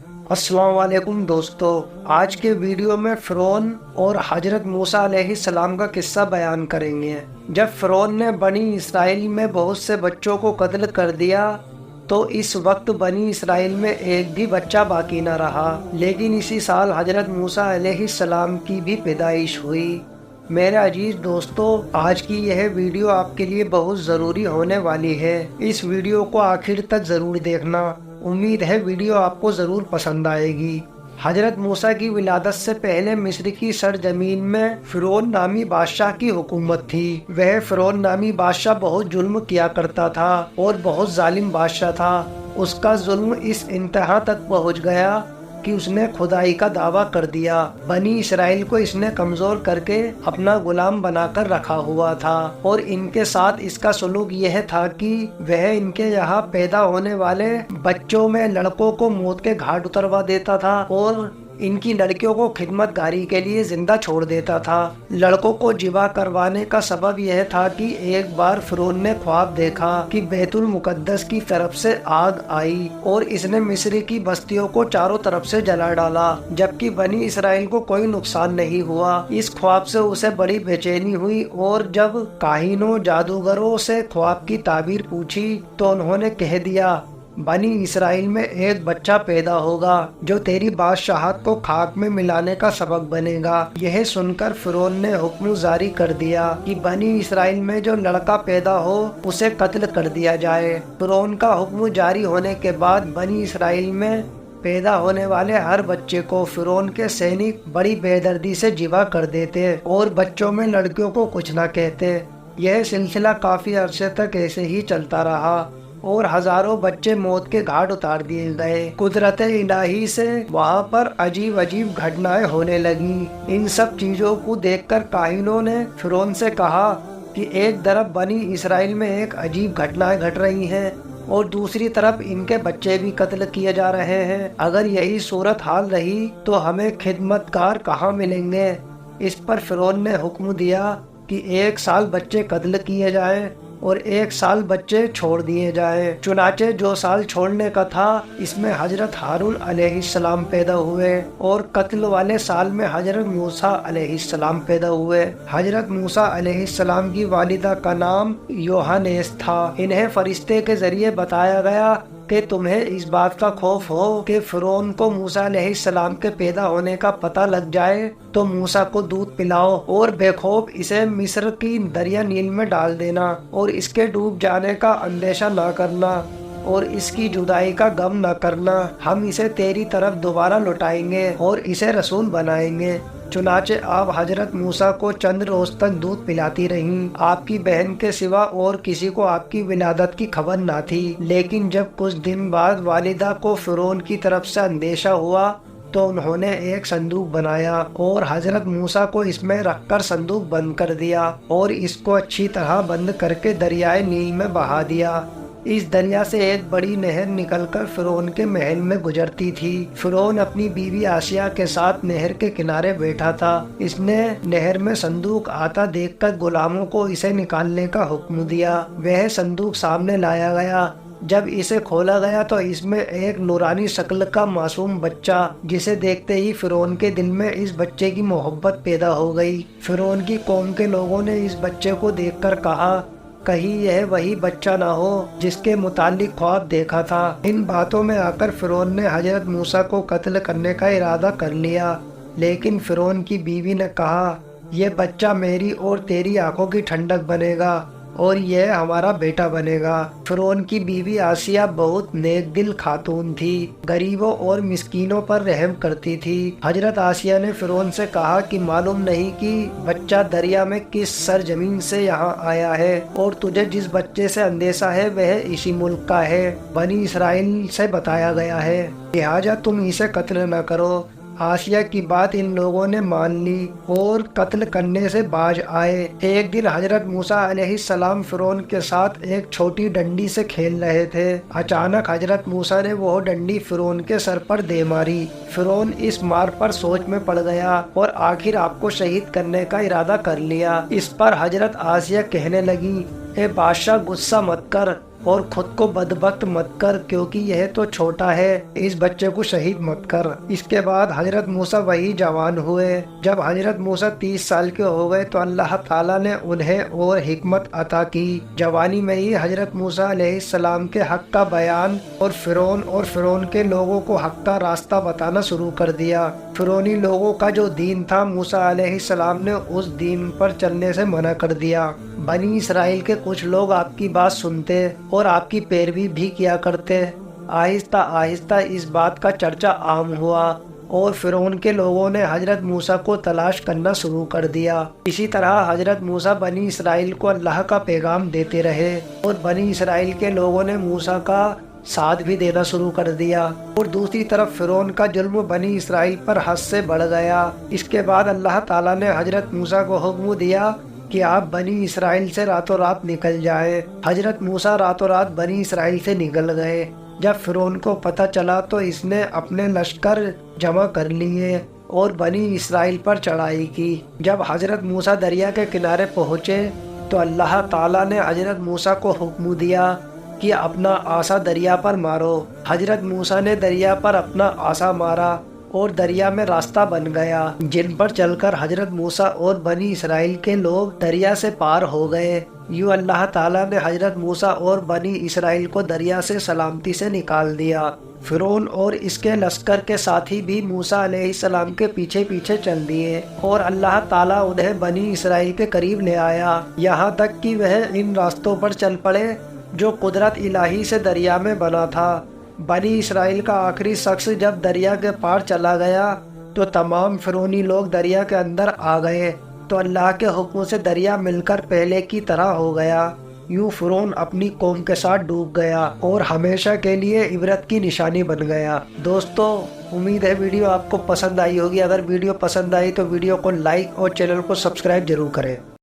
अस्सलाम वालेकुम दोस्तों। आज के वीडियो में फ़िरौन और हजरत मूसा अलैहिस्सलाम का किस्सा बयान करेंगे। जब फ़िरौन ने बनी इसराइल में बहुत से बच्चों को कत्ल कर दिया तो इस वक्त बनी इसराइल में एक भी बच्चा बाकी न रहा। लेकिन इसी साल हजरत मूसा अलैहिस्सलाम की भी पैदाइश हुई। मेरे अजीज दोस्तों, आज की यह वीडियो आपके लिए बहुत ज़रूरी होने वाली है। इस वीडियो को आखिर तक ज़रूर देखना। उम्मीद है वीडियो आपको ज़रूर पसंद आएगी। हजरत मूसा की विलादत से पहले मिस्र की सरजमीन में फ़िरौन नामी बादशाह की हुकूमत थी। वह फ़िरौन नामी बादशाह बहुत जुल्म किया करता था और बहुत जालिम बादशाह था। उसका जुल्म इस इंतहा तक पहुँच गया कि उसने खुदाई का दावा कर दिया। बनी इसराइल को इसने कमजोर करके अपना गुलाम बनाकर रखा हुआ था और इनके साथ इसका सलूक यह था कि वह इनके यहाँ पैदा होने वाले बच्चों में लड़कों को मौत के घाट उतरवा देता था और इनकी लड़कियों को खिदमतगारी के लिए जिंदा छोड़ देता था। लड़कों को जिबा करवाने का सबब यह था कि एक बार फ़िरौन ने ख्वाब देखा कि बैतुल मुकद्दस की तरफ से आग आई और इसने मिस्र की बस्तियों को चारों तरफ से जला डाला, जबकि बनी इसराइल को कोई नुकसान नहीं हुआ। इस ख्वाब से उसे बड़ी बेचैनी हुई और जब काहिनों जादूगरों से ख्वाब की ताबीर पूछी तो उन्होंने कह दिया, बनी इसराइल में एक बच्चा पैदा होगा जो तेरी बादशाहत को खाक में मिलाने का सबब बनेगा। यह सुनकर फ़िरौन ने हुक्म जारी कर दिया कि बनी इसराइल में जो लड़का पैदा हो उसे कत्ल कर दिया जाए। फ़िरौन का हुक्म जारी होने के बाद बनी इसराइल में पैदा होने वाले हर बच्चे को फ़िरौन के सैनिक बड़ी बेदर्दी से जिबा कर देते और बच्चों में लड़कियों को कुछ न कहते। यह सिलसिला काफ़ी अरसे तक ऐसे ही चलता रहा और हजारों बच्चे मौत के घाट उतार दिए गए। कुदरत इलाही से वहाँ पर अजीब अजीब घटनाएं होने लगी। इन सब चीजों को देखकर काहिनों ने फ़िरौन से कहा कि एक तरफ बनी इसराइल में एक अजीब घटनाएं घट रही हैं और दूसरी तरफ इनके बच्चे भी कत्ल किए जा रहे हैं। अगर यही सूरत हाल रही तो हमें खिदमतकार कहाँ मिलेंगे। इस पर फ़िरौन ने हुक्म दिया कि 1 साल बच्चे कत्ल किए जाएं और 1 साल बच्चे छोड़ दिए जाए। चुनाचे जो साल छोड़ने का था इसमें हजरत हारून अलैहिस्सलाम पैदा हुए और कत्ल वाले साल में हजरत मूसा अलैहिस्सलाम पैदा हुए। हजरत मूसा अलैहिस्सलाम की वालिदा का नाम योहानेस था। इन्हें फरिश्ते के जरिए बताया गया कि तुम्हें इस बात का खौफ हो कि फ़िरौन को मूसा अलैहिस्सलाम के पैदा होने का पता लग जाए तो मूसा को दूध पिलाओ और बेखौफ इसे मिस्र की दरिया नील में डाल देना और इसके डूब जाने का अंदेशा न करना और इसकी जुदाई का गम न करना। हम इसे तेरी तरफ दोबारा लौटाएंगे और इसे रसूल बनाएंगे। चुनाचे आप हजरत मूसा को चंद रोज तक दूध पिलाती रहीं। आपकी बहन के सिवा और किसी को आपकी विलादत की खबर न थी। लेकिन जब कुछ दिन बाद वालिदा को फ़िरौन की तरफ से अंदेशा हुआ तो उन्होंने एक संदूक बनाया और हजरत मूसा को इसमें रखकर संदूक बंद कर दिया और इसको अच्छी तरह बंद करके दरियाए नील में बहा दिया। इस दरिया से एक बड़ी नहर निकलकर फ़िरौन के महल में गुजरती थी। फ़िरौन अपनी बीवी आसिया के साथ नहर के किनारे बैठा था। इसने नहर में संदूक आता देखकर गुलामों को इसे निकालने का हुक्म दिया। वह संदूक सामने लाया गया। जब इसे खोला गया तो इसमें एक नूरानी शक्ल का मासूम बच्चा, जिसे देखते ही फ़िरौन के दिल में इस बच्चे की मोहब्बत पैदा हो गई। फ़िरौन की कौम के लोगों ने इस बच्चे को देखकर कहा, कहीं यह वही बच्चा ना हो जिसके मुतालिक ख्वाब देखा था। इन बातों में आकर फ़िरौन ने हजरत मूसा को कत्ल करने का इरादा कर लिया। लेकिन फ़िरौन की बीवी ने कहा, यह बच्चा मेरी और तेरी आंखों की ठंडक बनेगा और यह हमारा बेटा बनेगा। फ़िरौन की बीवी आसिया बहुत नेक दिल खातून थी, गरीबों और मिस्कीनों पर रहम करती थी। हजरत आसिया ने फ़िरौन से कहा कि मालूम नहीं कि बच्चा दरिया में किस सरजमीन से यहाँ आया है और तुझे जिस बच्चे से अंदेशा है वह इसी मुल्क का है, बनी इसराइल से बताया गया है, लिहाजा तुम इसे कत्ल न करो। आसिया की बात इन लोगों ने मान ली और कत्ल करने से बाज आए। एक दिन हजरत मूसा अलैहिस्सलाम फ़िरौन के साथ एक छोटी डंडी से खेल रहे थे। अचानक हजरत मूसा ने वो डंडी फ़िरौन के सर पर दे मारी। फ़िरौन इस मार पर सोच में पड़ गया और आखिर आपको शहीद करने का इरादा कर लिया। इस पर हजरत आसिया कहने लगी, ए बादशाह गुस्सा मत कर, اور خود کو بدبخت مت کر کیونکہ یہ تو چھوٹا ہے، اس بچے کو شہید مت کر۔ اس کے بعد حضرت موسیٰ وہی جوان ہوئے۔ جب حضرت موسیٰ 30 سال کے ہو گئے تو اللہ تعالیٰ نے انہیں اور حکمت عطا کی۔ جوانی میں ہی حضرت موسیٰ علیہ السلام کے حق کا بیان اور فرعون کے لوگوں کو حق کا راستہ بتانا شروع کر دیا۔ فرعونی لوگوں کا جو دین تھا، موسیٰ علیہ السلام نے اس دین پر چلنے سے منع کر دیا۔ بنی اسرائیل کے کچھ لوگ آپ کی بات سنتے اور آپ کی پیروی بھی کیا کرتے۔ آہستہ آہستہ اس بات کا چرچا عام ہوا اور فرعون کے لوگوں نے حضرت موسیٰ کو تلاش کرنا شروع کر دیا۔ اسی طرح حضرت موسیٰ بنی اسرائیل کو اللہ کا پیغام دیتے رہے اور بنی اسرائیل کے لوگوں نے موسیٰ کا ساتھ بھی دینا شروع کر دیا، اور دوسری طرف فرعون کا ظلم بنی اسرائیل پر حد سے بڑھ گیا۔ اس کے بعد اللہ تعالیٰ نے حضرت موسیٰ کو حکم دیا کہ آپ بنی اسرائیل سے راتوں رات نکل جائیں۔ حضرت موسیٰ راتوں رات بنی اسرائیل سے نکل گئے۔ جب فرعون کو پتہ چلا تو اس نے اپنے لشکر جمع کر لیے اور بنی اسرائیل پر چڑھائی کی۔ جب حضرت موسیٰ دریا کے کنارے پہنچے تو اللہ تعالیٰ نے حضرت موسیٰ کو حکم دیا کہ اپنا عصا دریا پر مارو۔ حضرت موسیٰ نے دریا پر اپنا عصا مارا اور دریا میں راستہ بن گیا، جن پر چل کر حضرت موسیٰ اور بنی اسرائیل کے لوگ دریا سے پار ہو گئے۔ یوں اللہ تعالیٰ نے حضرت موسیٰ اور بنی اسرائیل کو دریا سے سلامتی سے نکال دیا۔ فرعون اور اس کے لشکر کے ساتھی بھی موسیٰ علیہ السلام کے پیچھے پیچھے چل دیے اور اللہ تعالیٰ انہیں بنی اسرائیل کے قریب لے آیا، یہاں تک کہ وہ ان راستوں پر چل پڑے جو قدرت الہی سے دریا میں بنا تھا۔ بنی اسرائیل کا آخری شخص جب دریا کے پار چلا گیا تو تمام فرعونی لوگ دریا کے اندر آ گئے، تو اللہ کے حکم سے دریا مل کر پہلے کی طرح ہو گیا۔ یوں فرعون اپنی قوم کے ساتھ ڈوب گیا اور ہمیشہ کے لیے عبرت کی نشانی بن گیا۔ دوستو، امید ہے ویڈیو آپ کو پسند آئی ہوگی۔ اگر ویڈیو پسند آئی تو ویڈیو کو لائک اور چینل کو سبسکرائب ضرور کریں۔